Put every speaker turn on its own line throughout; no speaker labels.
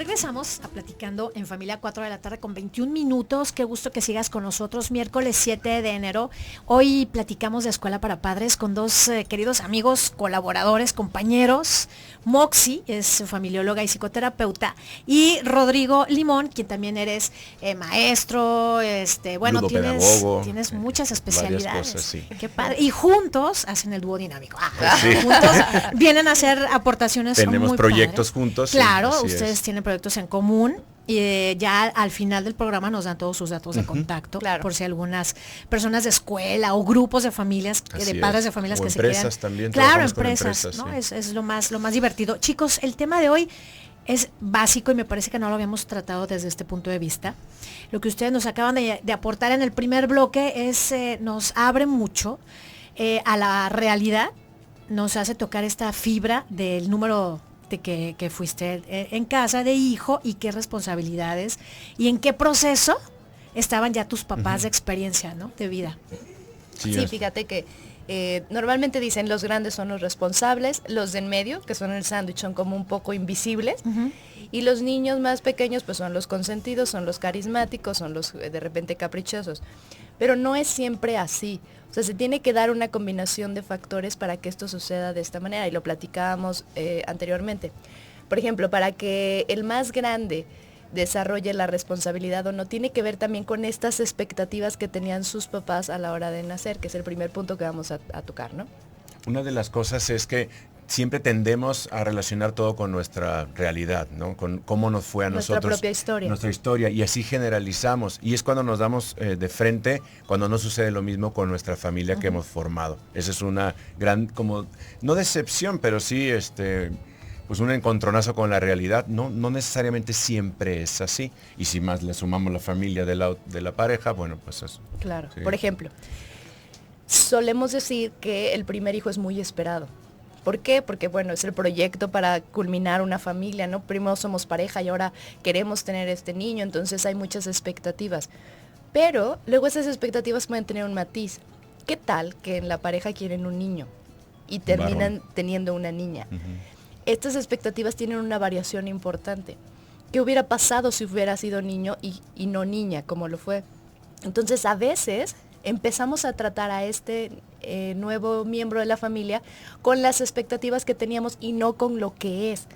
regresamos a Platicando en Familia, 4 de la tarde con 21 minutos. Qué gusto que sigas con nosotros. Miércoles 7 de enero. Hoy platicamos de Escuela para Padres con dos queridos amigos, colaboradores, compañeros. Moxie es familióloga y psicoterapeuta. Y Rodrigo Limón, quien también eres maestro, bueno, tienes muchas especialidades.
Cosas, sí.
Qué padre. Y juntos hacen el dúo dinámico. Sí. Juntos vienen a hacer aportaciones.
Tenemos
muy
proyectos
padres.
juntos.
Claro,
sí,
ustedes tienen proyectos en común. Y ya al final del programa nos dan todos sus datos de contacto, claro, por si algunas personas de escuela o grupos de familias, de padres de familias
o
que se
quieran.
También,
claro,
empresas, ¿no?
Sí.
Es lo más divertido. Chicos, el tema de hoy es básico y me parece que no lo habíamos tratado desde este punto de vista. Lo que ustedes nos acaban de aportar en el primer bloque es nos abre mucho a la realidad, nos hace tocar esta fibra del número de que fuiste en casa de hijo y qué responsabilidades y en qué proceso estaban ya tus papás de experiencia, ¿no? De vida.
Sí, fíjate que normalmente dicen los grandes son los responsables, los de en medio, que son el sándwich, son como un poco invisibles, y los niños más pequeños pues son los consentidos, son los carismáticos, son los de repente caprichosos. Pero no es siempre así. O sea, se tiene que dar una combinación de factores para que esto suceda de esta manera, y lo platicábamos anteriormente. Por ejemplo, para que el más grande desarrolle la responsabilidad o no, tiene que ver también con estas expectativas que tenían sus papás a la hora de nacer, que es el primer punto que vamos a tocar, ¿no?
Una de las cosas es que siempre tendemos a relacionar todo con nuestra realidad, ¿no? Con cómo nos fue a nosotros.
Nuestra propia historia.
Nuestra historia, y así generalizamos. Y es cuando nos damos de frente, cuando no sucede lo mismo con nuestra familia que hemos formado. Esa es una gran, como, no decepción, pero sí, pues un encontronazo con la realidad. No necesariamente siempre es así. Y si más le sumamos la familia de la pareja, bueno, pues eso.
Claro.
Sí.
Por ejemplo, solemos decir que el primer hijo es muy esperado. ¿Por qué? Porque, bueno, es el proyecto para culminar una familia, ¿no? Primero somos pareja y ahora queremos tener este niño, entonces hay muchas expectativas. Pero luego esas expectativas pueden tener un matiz. ¿Qué tal que en la pareja quieren un niño y terminan teniendo una niña? Estas expectativas tienen una variación importante. ¿Qué hubiera pasado si hubiera sido niño y no niña, como lo fue? Entonces, a veces empezamos a tratar a este nuevo miembro de la familia con las expectativas que teníamos y no con lo que es.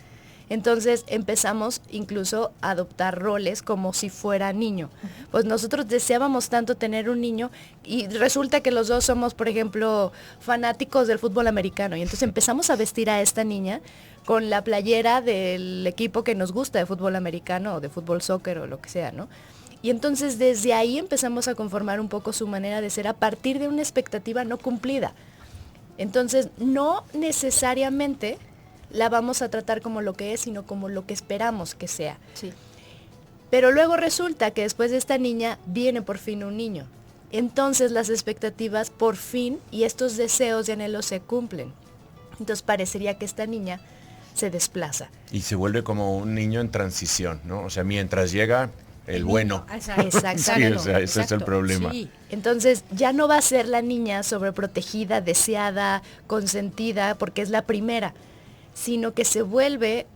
Entonces empezamos incluso a adoptar roles como si fuera niño. Pues nosotros deseábamos tanto tener un niño y resulta que los dos somos, por ejemplo, fanáticos del fútbol americano. Y entonces empezamos a vestir a esta niña con la playera del equipo que nos gusta de fútbol americano o de fútbol soccer o lo que sea, ¿no? Y entonces desde ahí empezamos a conformar un poco su manera de ser a partir de una expectativa no cumplida. Entonces no necesariamente la vamos a tratar como lo que es, sino como lo que esperamos que sea.
Sí.
Pero luego resulta que después de esta niña viene por fin un niño. Entonces las expectativas por fin y estos deseos y anhelos se cumplen. Entonces parecería que esta niña se desplaza.
Y se vuelve como un niño en transición, ¿no? O sea, mientras llega el bueno.
Exactamente.
Sí, o sea, ese es el problema.
Sí.
Entonces ya no va a ser la niña sobreprotegida, deseada, consentida, porque es la primera, sino que se vuelve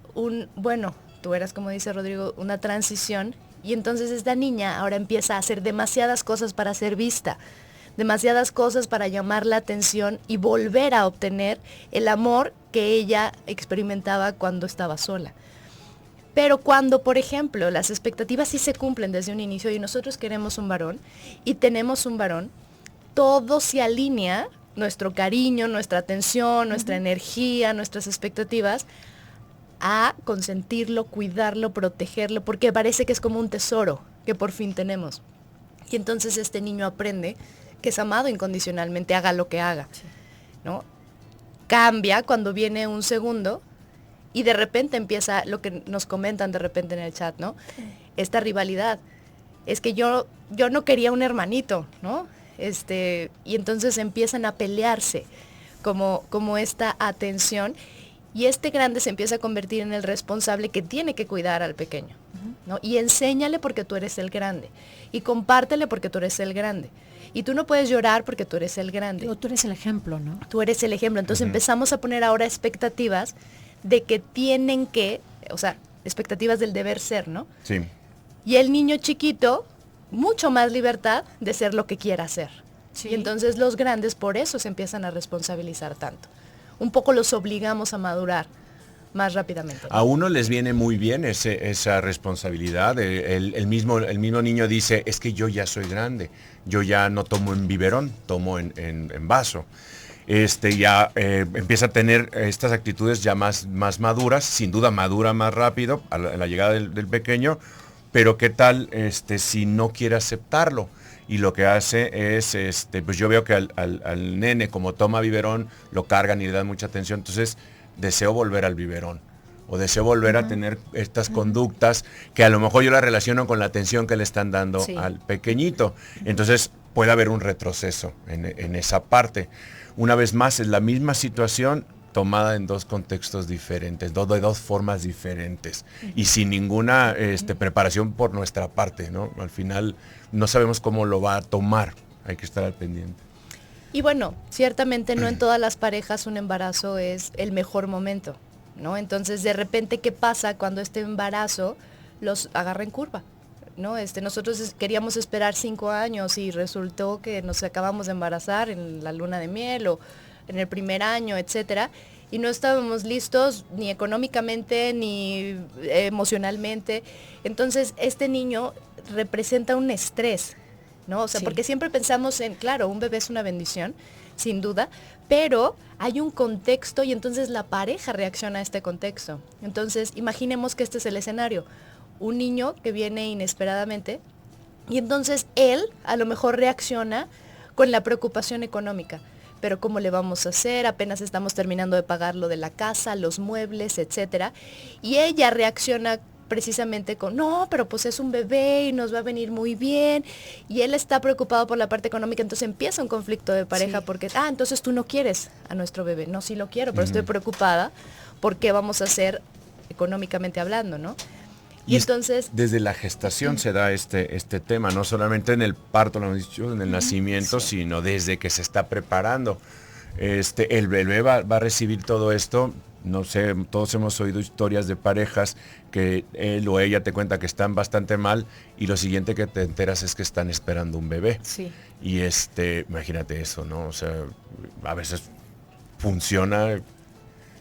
tú eras, como dice Rodrigo, una transición, y entonces esta niña ahora empieza a hacer demasiadas cosas para ser vista, demasiadas cosas para llamar la atención y volver a obtener el amor que ella experimentaba cuando estaba sola. Pero cuando, por ejemplo, las expectativas sí se cumplen desde un inicio y nosotros queremos un varón y tenemos un varón, todo se alinea, nuestro cariño, nuestra atención, nuestra energía, nuestras expectativas, a consentirlo, cuidarlo, protegerlo, porque parece que es como un tesoro que por fin tenemos. Y entonces este niño aprende que es amado incondicionalmente, haga lo que haga, ¿no? Cambia cuando viene un segundo y de repente empieza lo que nos comentan de repente en el chat, ¿no? Esta rivalidad. Es que yo no quería un hermanito, ¿no? Y entonces empiezan a pelearse como esta atención, y este grande se empieza a convertir en el responsable que tiene que cuidar al pequeño, ¿no? Y enséñale porque tú eres el grande, y compártele porque tú eres el grande. Y tú no puedes llorar porque tú eres el grande.
O tú eres el ejemplo, ¿no?
Tú eres el ejemplo. Entonces empezamos a poner ahora expectativas de que tienen que, o sea, expectativas del deber ser, ¿no?
Sí.
Y el niño chiquito, mucho más libertad de ser lo que quiera hacer.
Sí.
Y entonces los grandes por eso se empiezan a responsabilizar tanto. Un poco los obligamos a madurar más rápidamente, ¿no?
A uno les viene muy bien esa responsabilidad. El mismo niño dice, es que yo ya soy grande, yo ya no tomo en biberón, tomo en vaso. Ya empieza a tener estas actitudes ya más maduras, sin duda madura más rápido a la llegada del pequeño, pero qué tal si no quiere aceptarlo. Y lo que hace es, pues yo veo que al nene, como toma biberón, lo cargan y le dan mucha atención, entonces deseo volver al biberón o deseo volver a tener estas conductas que a lo mejor yo la relaciono con la atención que le están dando al pequeñito. Entonces puede haber un retroceso en esa parte. Una vez más, es la misma situación tomada en dos contextos diferentes, de dos formas diferentes y sin ninguna preparación por nuestra parte, ¿no? Al final no sabemos cómo lo va a tomar, hay que estar al pendiente.
Y bueno, ciertamente no en todas las parejas un embarazo es el mejor momento, ¿no? Entonces, de repente, ¿qué pasa cuando este embarazo los agarra en curva? ¿No? Nosotros queríamos esperar 5 años y resultó que nos acabamos de embarazar en la luna de miel o en el primer año, etcétera, y no estábamos listos ni económicamente ni emocionalmente. Entonces, este niño representa un estrés, ¿no? O sea, porque siempre pensamos en, claro, un bebé es una bendición, sin duda, pero hay un contexto y entonces la pareja reacciona a este contexto. Entonces, imaginemos que este es el escenario. Un niño que viene inesperadamente y entonces él a lo mejor reacciona con la preocupación económica. Pero ¿cómo le vamos a hacer? Apenas estamos terminando de pagar lo de la casa, los muebles, etcétera. Y ella reacciona precisamente con, no, pero pues es un bebé y nos va a venir muy bien. Y él está preocupado por la parte económica, entonces empieza un conflicto de pareja porque, entonces tú no quieres a nuestro bebé. No, sí lo quiero, pero estoy preocupada por qué vamos a hacer económicamente hablando, ¿no? Y entonces
desde la gestación se da este tema, no solamente en el parto, lo hemos dicho, en el nacimiento, sino desde que se está preparando. El bebé va a recibir todo esto. No sé, todos hemos oído historias de parejas que él o ella te cuenta que están bastante mal y lo siguiente que te enteras es que están esperando un bebé.
Sí.
Y imagínate eso, ¿no? O sea, a veces funciona.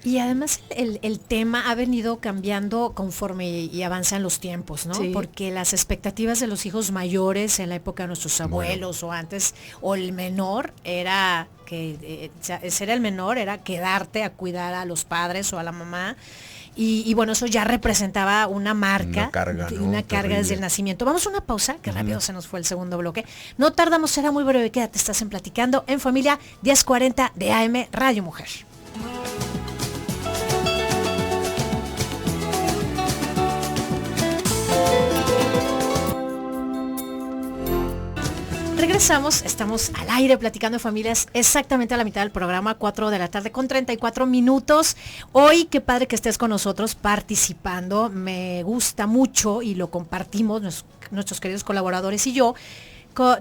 Y además el tema ha venido cambiando conforme y avanzan los tiempos, ¿no?
Sí.
Porque las expectativas de los hijos mayores en la época de nuestros abuelos o antes, o el menor, era que ser el menor era quedarte a cuidar a los padres o a la mamá. Y bueno, eso ya representaba una marca,
una carga, ¿no?
Una carga desde el nacimiento. Vamos a una pausa, que rápido se nos fue el segundo bloque. No tardamos, será muy breve, quédate, estás en Platicando en Familia, 10:40 de AM Radio Mujer. Regresamos, estamos al aire Platicando en Familias, exactamente a la mitad del programa, 4 de la tarde con 34 minutos. Hoy, qué padre que estés con nosotros participando, me gusta mucho y lo compartimos nuestros queridos colaboradores y yo,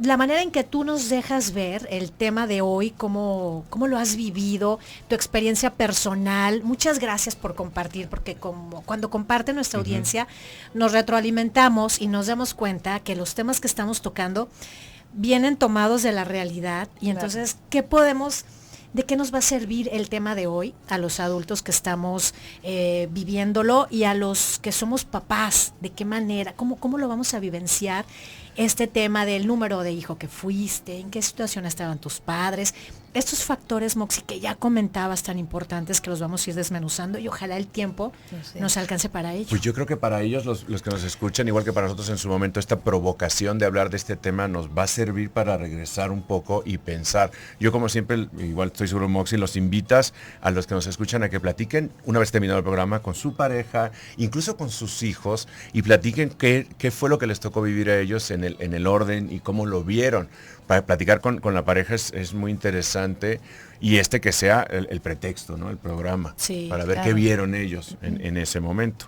la manera en que tú nos dejas ver el tema de hoy, cómo lo has vivido, tu experiencia personal. Muchas gracias por compartir, porque cuando comparte nuestra audiencia, nos retroalimentamos y nos damos cuenta que los temas que estamos tocando vienen tomados de la realidad y entonces, ¿de qué nos va a servir el tema de hoy a los adultos que estamos viviéndolo y a los que somos papás? ¿De qué manera? ¿Cómo lo vamos a vivenciar? Este tema del número de hijo que fuiste, en qué situación estaban tus padres, estos factores, Moxi, que ya comentabas tan importantes que los vamos a ir desmenuzando y ojalá el tiempo nos alcance para ello.
Pues yo creo que para ellos, los que nos escuchan, igual que para nosotros en su momento, esta provocación de hablar de este tema nos va a servir para regresar un poco y pensar. Yo como siempre, igual estoy seguro, Moxi, los invitas a los que nos escuchan a que platiquen una vez terminado el programa con su pareja, incluso con sus hijos, y platiquen qué fue lo que les tocó vivir a ellos en el orden y cómo lo vieron. Para platicar con la pareja es muy interesante y que sea el pretexto, ¿no? El programa, para ver qué vieron ellos en ese momento.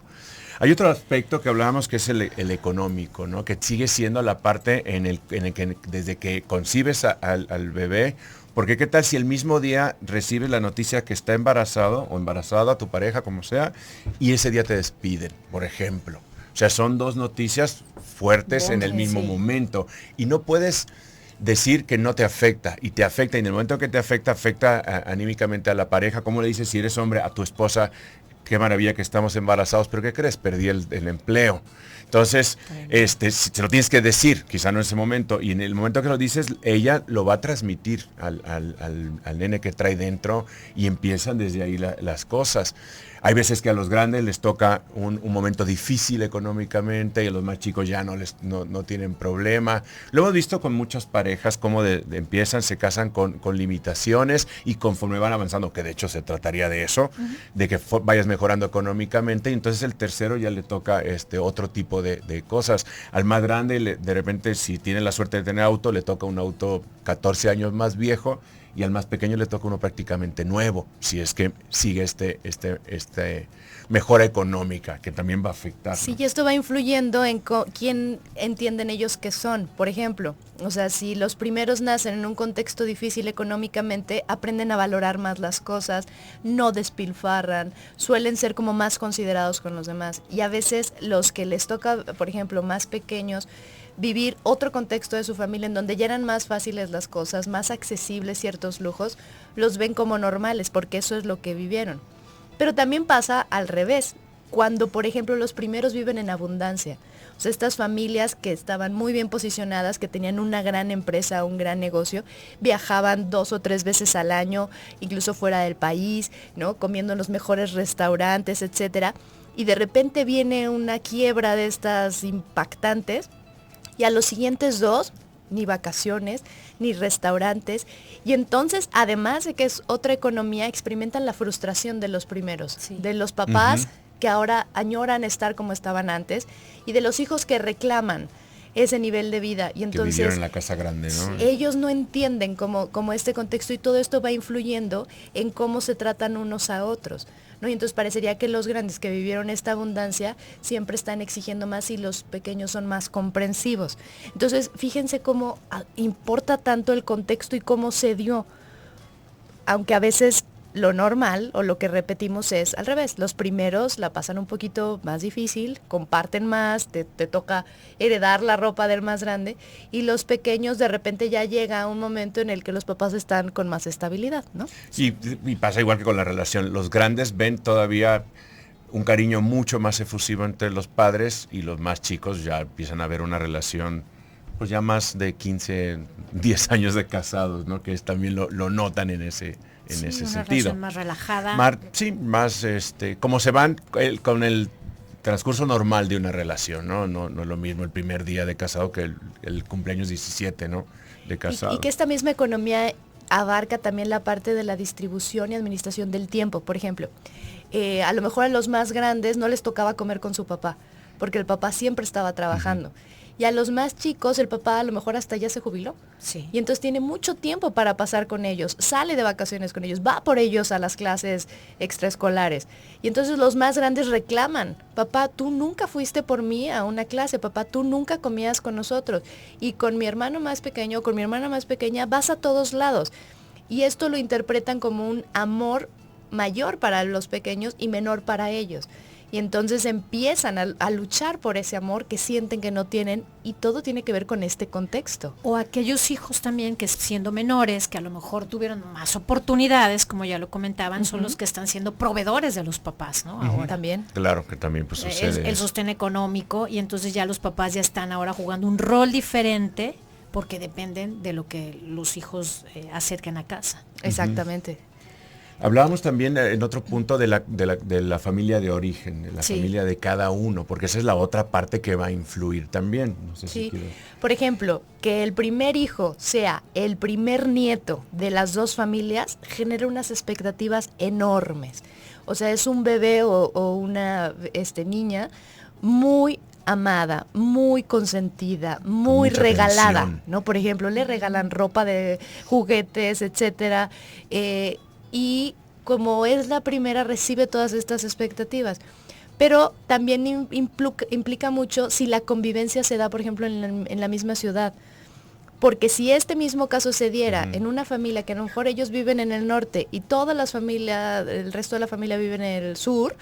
Hay otro aspecto que hablábamos que es el económico, ¿no? Que sigue siendo la parte en el que desde que concibes al bebé, Porque qué tal si el mismo día recibes la noticia que está embarazado o embarazada, tu pareja, como sea, y ese día te despiden, por ejemplo. O sea, son dos noticias fuertes en el mismo momento. Y no puedes decir que no te afecta, y te afecta, y en el momento que te afecta, anímicamente a la pareja. ¿Cómo le dices si eres hombre a tu esposa? Qué maravilla que estamos embarazados, pero ¿qué crees? Perdí el empleo. Entonces, se lo tienes que decir, quizá no en ese momento, y en el momento que lo dices, ella lo va a transmitir al nene que trae dentro, y empiezan desde ahí las cosas. Hay veces que a los grandes les toca un momento difícil económicamente, y a los más chicos ya no tienen problema. Lo hemos visto con muchas parejas, cómo empiezan, se casan con limitaciones, y conforme van avanzando, que de hecho se trataría de eso, de que vayas mejorando económicamente, y entonces el tercero ya le toca otro tipo de cosas. Al más grande, de repente, si tiene la suerte de tener auto, le toca un auto 14 años más viejo, y al más pequeño le toca uno prácticamente nuevo, si es que sigue mejora económica, que también va a afectar.
Sí,
¿no?
y esto va influyendo en quién entienden ellos que son. Por ejemplo, o sea, si los primeros nacen en un contexto difícil económicamente, aprenden a valorar más las cosas, no despilfarran, suelen ser como más considerados con los demás. Y a veces los que les toca, por ejemplo, más pequeños, vivir otro contexto de su familia en donde ya eran más fáciles las cosas, más accesibles ciertos lujos, los ven como normales, porque eso es lo que vivieron. Pero también pasa al revés, cuando por ejemplo los primeros viven en abundancia. O sea, estas familias que estaban muy bien posicionadas, que tenían una gran empresa, un gran negocio, viajaban 2 o 3 veces al año, incluso fuera del país, ¿no? Comiendo en los mejores restaurantes, etcétera. Y de repente viene una quiebra de estas impactantes, y a los siguientes 2, ni vacaciones, ni restaurantes. Y entonces, además de que es otra economía, experimentan la frustración de los primeros, de los papás que ahora añoran estar como estaban antes, y de los hijos que reclaman ese nivel de vida. Y entonces,
que vivieron en la casa grande, ¿no?
Ellos no entienden como este contexto, y todo esto va influyendo en cómo se tratan unos a otros, ¿no? Y entonces parecería que los grandes que vivieron esta abundancia siempre están exigiendo más, y los pequeños son más comprensivos. Entonces, fíjense cómo importa tanto el contexto y cómo se dio, aunque a veces lo normal o lo que repetimos es al revés. Los primeros la pasan un poquito más difícil, comparten más, te toca heredar la ropa del más grande, y los pequeños de repente ya llega un momento en el que los papás están con más estabilidad, ¿no?
Y pasa igual que con la relación. Los grandes ven todavía un cariño mucho más efusivo entre los padres, y los más chicos ya empiezan a ver una relación pues ya más de 15, 10 años de casados, ¿no? Que también lo notan en ese sentido.
Más relajada.
Más como se van con el transcurso normal de una relación, ¿no? No es lo mismo el primer día de casado que el cumpleaños 17, ¿no? De casado.
Y que esta misma economía abarca también la parte de la distribución y administración del tiempo. Por ejemplo, a lo mejor a los más grandes no les tocaba comer con su papá, porque el papá siempre estaba trabajando. Y a los más chicos, el papá a lo mejor hasta ya se jubiló.
Sí.
Y entonces tiene mucho tiempo para pasar con ellos, sale de vacaciones con ellos, va por ellos a las clases extraescolares. Y entonces los más grandes reclaman: papá, tú nunca fuiste por mí a una clase, papá, tú nunca comías con nosotros. Y con mi hermano más pequeño, con mi hermana más pequeña, vas a todos lados. Y esto lo interpretan como un amor mayor para los pequeños y menor para ellos. Y entonces empiezan a luchar por ese amor que sienten que no tienen, y todo tiene que ver con este contexto.
O aquellos hijos también que, siendo menores, que a lo mejor tuvieron más oportunidades, como ya lo comentaban, son los que están siendo proveedores de los papás, ¿no? Ahora
También.
Claro que también pues sucede.
El sostén económico, y entonces ya los papás ya están ahora jugando un rol diferente, porque dependen de lo que los hijos acerquen a casa.
Exactamente.
Hablábamos también en otro punto de la familia de origen, de la familia de cada uno, porque esa es la otra parte que va a influir también. No sé si
Por ejemplo, que el primer hijo sea el primer nieto de las dos familias genera unas expectativas enormes. O sea, es un bebé o una niña muy amada, muy consentida, muy regalada, atención, ¿no? Por ejemplo, le regalan ropa, de juguetes, etcétera, y como es la primera, recibe todas estas expectativas. Pero también implica mucho si la convivencia se da, por ejemplo, en la misma ciudad. Porque si este mismo caso se diera en una familia que a lo mejor ellos viven en el norte y toda la familia, el resto de la familia vive en el sur,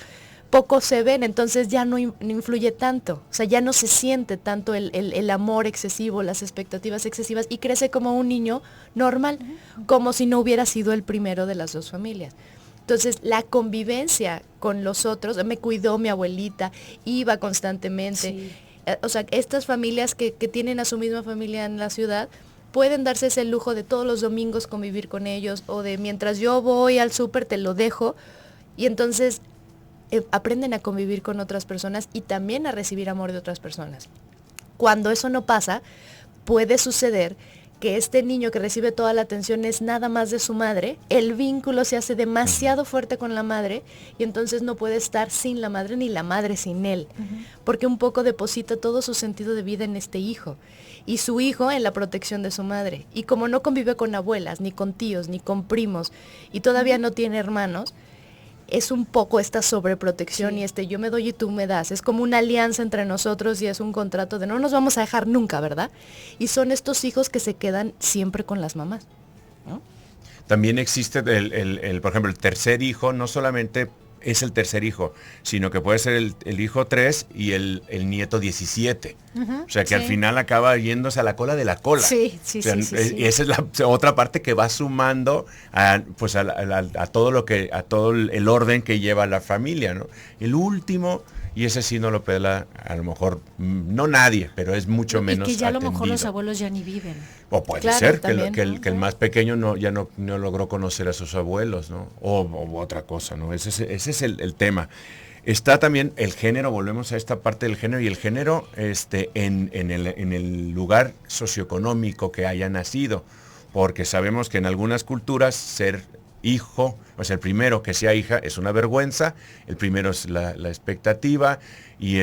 poco se ven, entonces ya no influye tanto, o sea, ya no se siente tanto el amor excesivo, las expectativas excesivas, y crece como un niño normal, como si no hubiera sido el primero de las dos familias. Entonces, la convivencia con los otros, me cuidó mi abuelita, iba constantemente. Sí. O sea, estas familias que tienen a su misma familia en la ciudad, pueden darse ese lujo de todos los domingos convivir con ellos, o de mientras yo voy al súper te lo dejo, y entonces aprenden a convivir con otras personas y también a recibir amor de otras personas. Cuando eso no pasa, puede suceder que este niño que recibe toda la atención es nada más de su madre, el vínculo se hace demasiado fuerte con la madre y entonces no puede estar sin la madre ni la madre sin él, porque un poco deposita todo su sentido de vida en este hijo y su hijo en la protección de su madre. Y como no convive con abuelas, ni con tíos, ni con primos y todavía no tiene hermanos, es un poco esta sobreprotección y yo me doy y tú me das. Es como una alianza entre nosotros y es un contrato de no nos vamos a dejar nunca, ¿verdad? Y son estos hijos que se quedan siempre con las mamás, ¿no?
También existe, por ejemplo, el tercer hijo, no solamente es el tercer hijo, sino que puede ser el hijo 3 y el nieto 17. O sea, que al final acaba yéndose a la cola de la cola.
Sí.
Esa es la otra parte que va sumando a todo el orden que lleva la familia, ¿no? El último, y ese sí no lo pela, a lo mejor, no nadie, pero es mucho menos
y que ya
atendido.
A lo mejor los abuelos ya ni viven.
O puede ser también, que el más pequeño ya no logró conocer a sus abuelos, ¿no? O otra cosa, ¿no? Ese es el tema. Está también el género, volvemos a esta parte del género, y el género en el lugar socioeconómico que haya nacido, porque sabemos que en algunas culturas ser hijo, o sea, el primero que sea hija es una vergüenza, el primero es la expectativa, y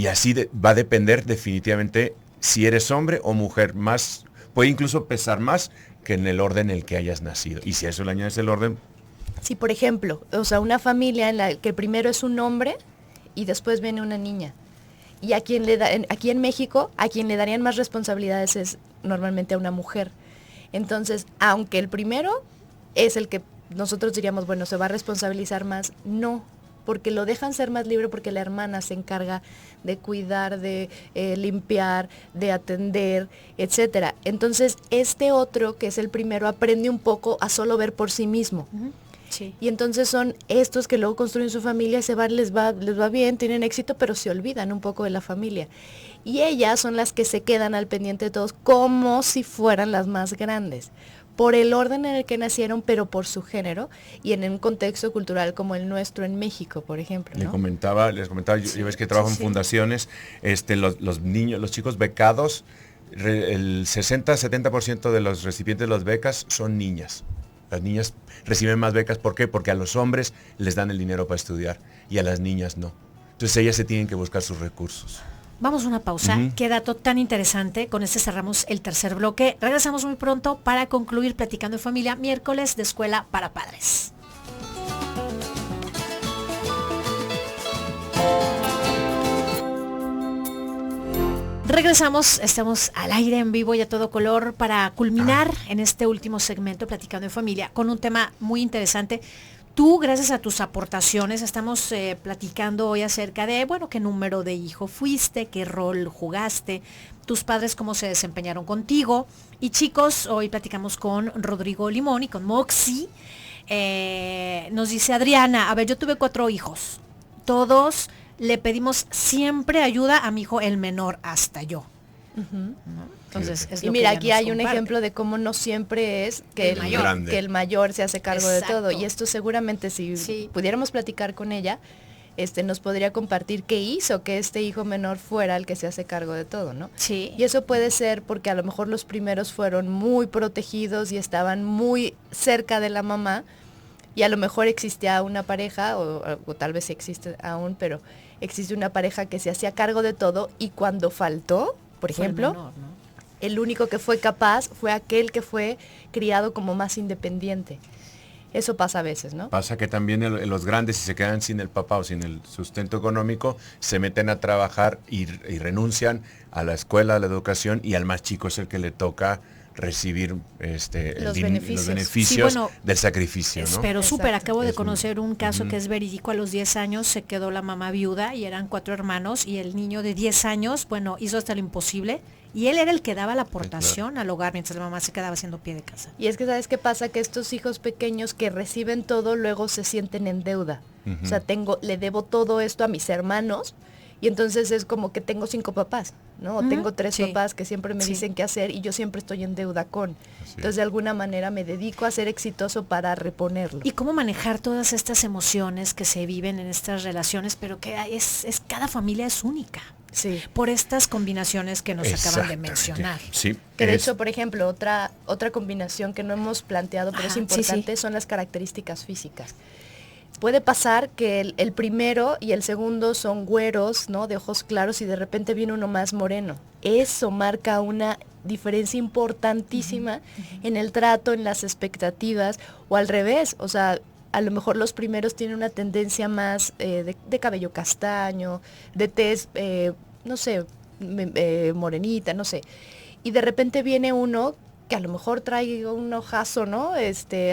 así va a depender definitivamente si eres hombre o mujer, más, puede incluso pesar más que en el orden en el que hayas nacido. Y si a eso le añades el orden.
Sí, por ejemplo, o sea, una familia en la que primero es un hombre y después viene una niña. Y aquí en México, a quien le darían más responsabilidades es normalmente a una mujer. Entonces, aunque el primero es el que nosotros diríamos, bueno, se va a responsabilizar más, no, porque lo dejan ser más libre porque la hermana se encarga de cuidar, de limpiar, de atender, etcétera. Entonces, este otro, que es el primero, aprende un poco a solo ver por sí mismo.
Sí.
Y entonces son estos que luego construyen su familia, les va bien, tienen éxito, pero se olvidan un poco de la familia. Y ellas son las que se quedan al pendiente de todos como si fueran las más grandes, por el orden en el que nacieron, pero por su género y en un contexto cultural como el nuestro en México, por ejemplo, ¿no?
Les comentaba, yo ves que trabajo en fundaciones, los niños, los chicos becados, el 60-70% de los recipientes de las becas son niñas. Las niñas reciben más becas, ¿por qué? Porque a los hombres les dan el dinero para estudiar y a las niñas no. Entonces ellas se tienen que buscar sus recursos.
Vamos a una pausa. Qué dato tan interesante. Con este cerramos el tercer bloque. Regresamos muy pronto para concluir Platicando en Familia, miércoles de Escuela para Padres. Regresamos, estamos al aire en vivo y a todo color para culminar en este último segmento Platicando en Familia con un tema muy interesante. Tú, gracias a tus aportaciones, estamos platicando hoy acerca de, bueno, qué número de hijo fuiste, qué rol jugaste, tus padres cómo se desempeñaron contigo. Y chicos, hoy platicamos con Rodrigo Limón y con Moxie. Nos dice Adriana, a ver, yo tuve 4 hijos. Todos le pedimos siempre ayuda a mi hijo el menor, hasta yo. ¿No? Entonces, es
y mira, aquí hay un ejemplo de cómo no siempre es que el mayor se hace cargo de todo. Y esto seguramente si pudiéramos platicar con ella, nos podría compartir qué hizo que este hijo menor fuera el que se hace cargo de todo, ¿no?
Sí.
Y eso puede ser porque a lo mejor los primeros fueron muy protegidos y estaban muy cerca de la mamá, y a lo mejor existía una pareja, o tal vez existe aún, pero existe una pareja que se hacía cargo de todo, y cuando faltó, por ejemplo, menor, ¿no? El único que fue capaz fue aquel que fue criado como más independiente. Eso pasa a veces, ¿no?
Pasa que también los grandes, si se quedan sin el papá o sin el sustento económico, se meten a trabajar y renuncian a la escuela, a la educación, y al más chico es el que le toca recibir los beneficios
sí, bueno,
del sacrificio, ¿no?
Pero súper, acabo de
Es
conocer un caso que es verídico. A los 10 años se quedó la mamá viuda y eran 4 hermanos, y el niño de 10 años, bueno, hizo hasta lo imposible, y él era el que daba la aportación al hogar mientras la mamá se quedaba haciendo pie de casa.
Y es que ¿sabes qué pasa? Que estos hijos pequeños que reciben todo luego se sienten en deuda. O sea, le debo todo esto a mis hermanos, y entonces es como que tengo 5 papás, ¿no? O tengo 3 papás que siempre me dicen qué hacer y yo siempre estoy en deuda con. Entonces de alguna manera me dedico a ser exitoso para reponerlo.
Y cómo manejar todas estas emociones que se viven en estas relaciones, pero que cada familia es única.
Sí.
Por estas combinaciones que nos acaban de mencionar.
Sí.
Que de hecho, por ejemplo, otra combinación que no hemos planteado, pero es importante, son las características físicas. Puede pasar que el primero y el segundo son güeros, ¿no? De ojos claros, y de repente viene uno más moreno. Eso marca una diferencia importantísima en el trato, en las expectativas, o al revés. O sea, a lo mejor los primeros tienen una tendencia más de cabello castaño, de tez, no sé, morenita, no sé. Y de repente viene uno que a lo mejor trae un ojazo, ¿no?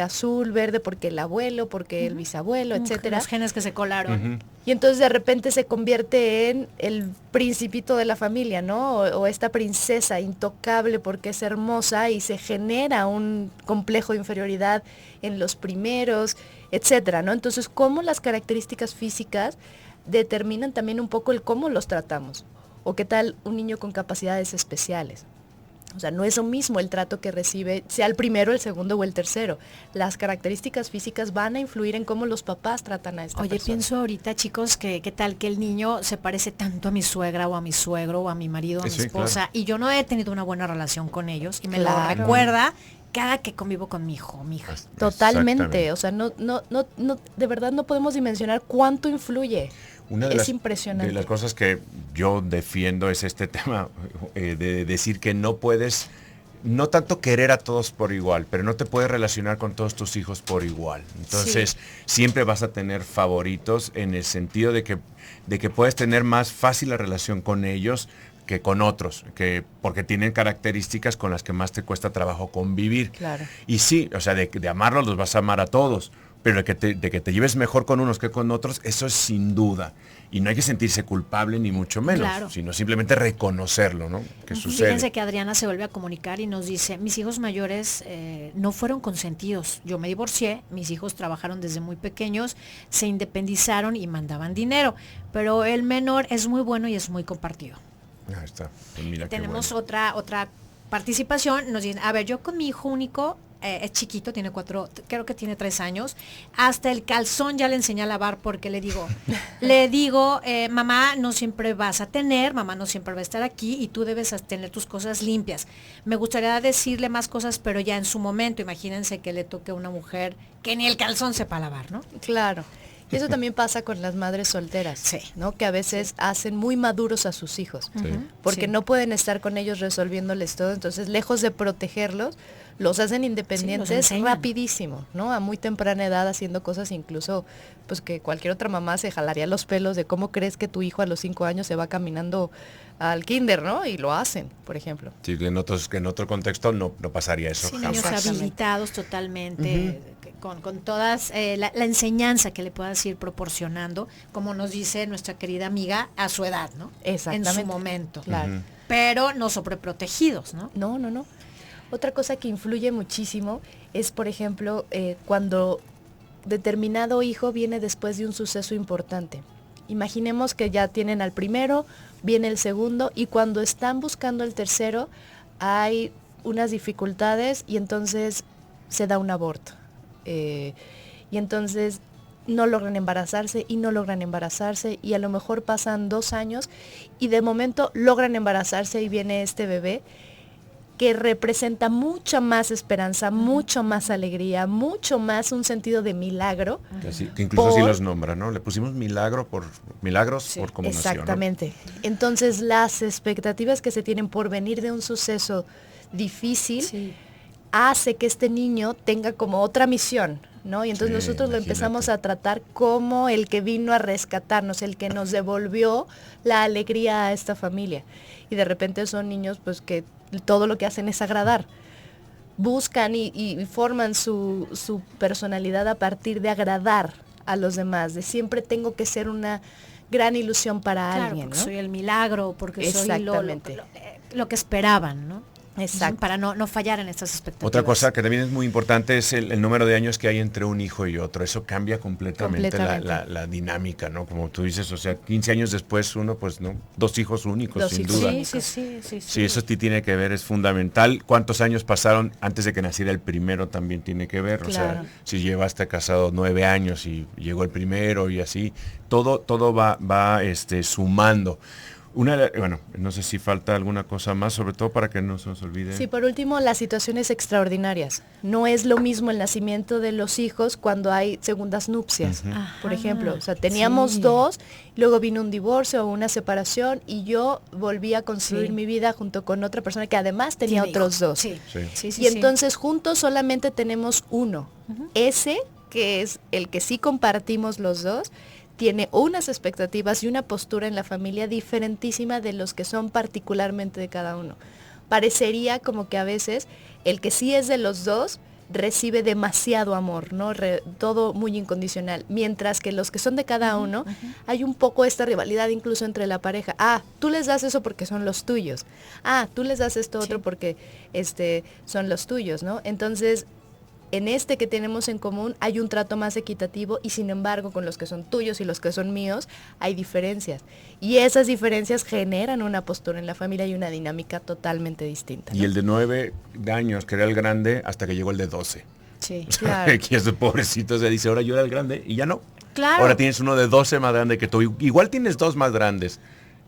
Azul, verde, porque el abuelo, porque el bisabuelo, etcétera.
Los genes que se colaron.
Y entonces de repente se convierte en el principito de la familia, ¿no? O esta princesa intocable porque es hermosa, y se genera un complejo de inferioridad en los primeros, etcétera, ¿no? Entonces, cómo las características físicas determinan también un poco el cómo los tratamos. O qué tal un niño con capacidades especiales. O sea, no es lo mismo el trato que recibe, sea el primero, el segundo o el tercero. Las características físicas van a influir en cómo los papás tratan a esta persona.
Pienso ahorita, chicos, que qué tal que el niño se parece tanto a mi suegra o a mi suegro o a mi marido o a mi esposa, claro, y yo no he tenido una buena relación con ellos, y me lo recuerda cada que convivo con mi hijo o mi hija.
Totalmente. O sea, no, de verdad no podemos dimensionar cuánto influye. Es impresionante.
De las cosas que yo defiendo es este tema de decir que no puedes, no tanto querer a todos por igual, pero no te puedes relacionar con todos tus hijos por igual. Entonces, siempre vas a tener favoritos, en el sentido de que puedes tener más fácil la relación con ellos que con otros, porque tienen características con las que más te cuesta trabajo convivir.
Claro.
Y sí, o sea, de amarlos los vas a amar a todos, pero de que te lleves mejor con unos que con otros, eso es sin duda. Y no hay que sentirse culpable ni mucho menos, sino simplemente reconocerlo, ¿no? Que sucede.
Fíjense que Adriana se vuelve a comunicar y nos dice: mis hijos mayores no fueron consentidos. Yo me divorcié, mis hijos trabajaron desde muy pequeños, se independizaron y mandaban dinero. Pero el menor es muy bueno y es muy compartido.
Ahí está. Pues mira,
tenemos otra participación. Nos dicen: a ver, yo con mi hijo único, es chiquito, tiene 3 años, hasta el calzón ya le enseñé a lavar, porque le digo, mamá no siempre vas a tener, mamá no siempre va a estar aquí, y tú debes tener tus cosas limpias. Me gustaría decirle más cosas, pero ya en su momento. Imagínense que le toque a una mujer que ni el calzón sepa lavar, ¿no?
Claro. Y eso también pasa con las madres solteras, ¿no? Que a veces hacen muy maduros a sus hijos, porque no pueden estar con ellos resolviéndoles todo. Entonces, lejos de protegerlos, los hacen independientes rapidísimo, ¿no? A muy temprana edad, haciendo cosas incluso, pues que cualquier otra mamá se jalaría los pelos de cómo crees que tu hijo a los 5 años se va caminando al kinder, ¿no? Y lo hacen, por ejemplo.
Sí, que en otro contexto no pasaría eso.
Sí, niños habilitados totalmente, con todas la enseñanza que le puedas ir proporcionando, como nos dice nuestra querida amiga, a su edad, ¿no?
Exactamente.
En su momento. Claro. Pero no sobreprotegidos, ¿no?
No. Otra cosa que influye muchísimo es, por ejemplo, cuando determinado hijo viene después de un suceso importante. Imaginemos que ya tienen al primero, viene el segundo, y cuando están buscando el tercero hay unas dificultades, y entonces se da un aborto. Y entonces no logran embarazarse y a lo mejor pasan 2 años y de momento logran embarazarse y viene este bebé que representa mucha más esperanza, mucho más alegría, mucho más un sentido de milagro.
Que incluso así los nombra, ¿no? Le pusimos milagros por cómo nació,
exactamente, ¿no? Entonces las expectativas que se tienen por venir de un suceso difícil hace que este niño tenga como otra misión, ¿no? Y entonces
Sí,
nosotros lo
imagínate.
empezamos a tratar como el que vino a rescatarnos, el que nos devolvió la alegría a esta familia. Y de repente son niños pues que todo lo que hacen es agradar. Buscan y forman su personalidad a partir de agradar a los demás, de siempre tengo que ser una gran ilusión para
Claro,
alguien,
porque
¿no?
soy el milagro, porque soy
Exactamente.
lo que esperaban, ¿no?
Exacto.
Para no fallar en estas expectativas.
Otra cosa que también es muy importante es el número de años que hay entre un hijo y otro. Eso cambia completamente, la dinámica, ¿no? Como tú dices, o sea, 15 años después uno, pues, ¿no? 2 hijos únicos,
Dos
sin
hijos
duda.
únicos.
Sí, eso sí tiene que ver, es fundamental. ¿Cuántos años pasaron antes de que naciera el primero? También tiene que ver.
Claro.
O sea, si llevaste casado 9 años y llegó el primero y así, todo va sumando. Bueno, no sé si falta alguna cosa más, sobre todo para que no se nos olvide.
Sí, por último, las situaciones extraordinarias. No es lo mismo el nacimiento de los hijos cuando hay segundas nupcias, por ejemplo. O sea, teníamos
sí.
2, luego vino un divorcio o una separación y yo volví a construir
Sí.
mi vida junto con otra persona que además tenía
Tiene
otros
hijos.
2.
Sí.
Sí.
Sí, sí,
Y
sí.
entonces juntos solamente tenemos uno. Ese, que es el que sí compartimos los dos, tiene unas expectativas y una postura en la familia diferentísima de los que son particularmente de cada uno. Parecería como que a veces el que sí es de los dos recibe demasiado amor, ¿no? Todo muy incondicional, mientras que los que son de cada uno, hay un poco esta rivalidad incluso entre la pareja. Ah, tú les das eso porque son los tuyos. Ah, tú les das esto otro porque son los tuyos, ¿no? Entonces, en este que tenemos en común hay un trato más equitativo y sin embargo con los que son tuyos y los que son míos hay diferencias. Y esas diferencias generan una postura en la familia y una dinámica totalmente distinta, ¿no?
Y el de 9 años, que era el grande, hasta que llegó el de 12.
Sí.
Claro.
Que es pobrecito, se dice, ahora yo era el grande y ya no.
Claro.
Ahora tienes uno de 12 más grande que tú. Igual tienes 2 más grandes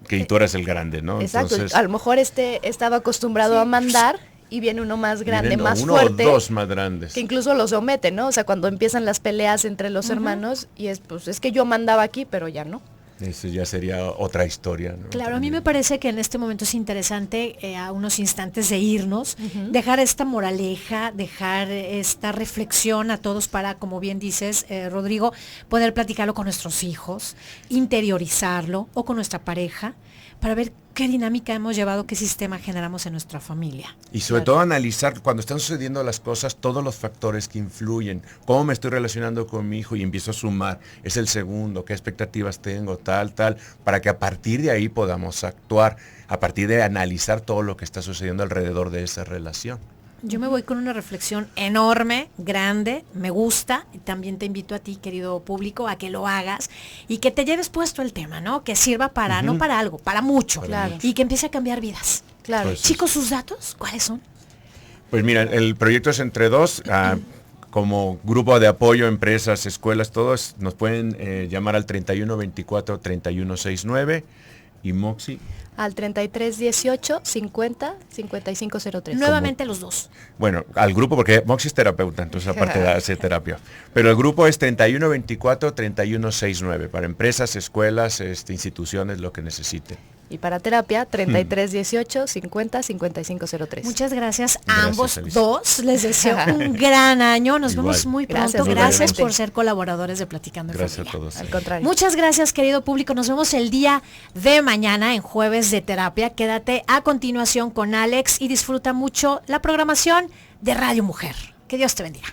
que tú eres el grande, ¿no?
Exacto.
Entonces,
A lo mejor estaba acostumbrado a mandar y viene uno más grande,
vienen
más
uno
fuerte.
o 2 más grandes.
Que incluso lo somete, ¿no? O sea, cuando empiezan las peleas entre los hermanos y es que yo mandaba aquí, pero ya no.
Eso ya sería otra historia, ¿no?
Claro, a mí me parece que en este momento es interesante, a unos instantes de irnos, dejar esta moraleja, dejar esta reflexión a todos para, como bien dices, Rodrigo, poder platicarlo con nuestros hijos, interiorizarlo o con nuestra pareja, para ver qué dinámica hemos llevado, qué sistema generamos en nuestra familia.
Y sobre todo analizar cuando están sucediendo las cosas, todos los factores que influyen, cómo me estoy relacionando con mi hijo y empiezo a sumar, es el segundo, qué expectativas tengo, tal, para que a partir de ahí podamos actuar, a partir de analizar todo lo que está sucediendo alrededor de esa relación.
Yo me voy con una reflexión enorme, grande, me gusta, y también te invito a ti, querido público, a que lo hagas y que te lleves puesto el tema, ¿no? Que sirva para, no para algo, para mucho,
Claro.
y que empiece a cambiar vidas.
Claro.
Pues,
Chicos, ¿sus datos cuáles son?
Pues mira, el proyecto es entre 2, como grupo de apoyo, empresas, escuelas, todos, nos pueden llamar al 3124-3169 y Moxie.
Al 3318 50 5503.
Nuevamente los dos.
Bueno, al grupo, porque Moxie es terapeuta, entonces aparte de hacer terapia. Pero el grupo es 3124-3169, para empresas, escuelas, instituciones, lo que necesiten.
Y para terapia, 3318 50 5503.
Muchas gracias a
Gracias,
ambos
Alicia.
dos. Les deseo un gran año. Nos
Igual.
vemos muy pronto.
Gracias,
Gracias
igualmente.
por ser colaboradores de Platicando en
Gracias a
Familia.
todos.
Al contrario.
Muchas gracias, querido público. Nos vemos el día de mañana en Jueves de Terapia. Quédate a continuación con Alex y disfruta mucho la programación de Radio Mujer. Que Dios te bendiga.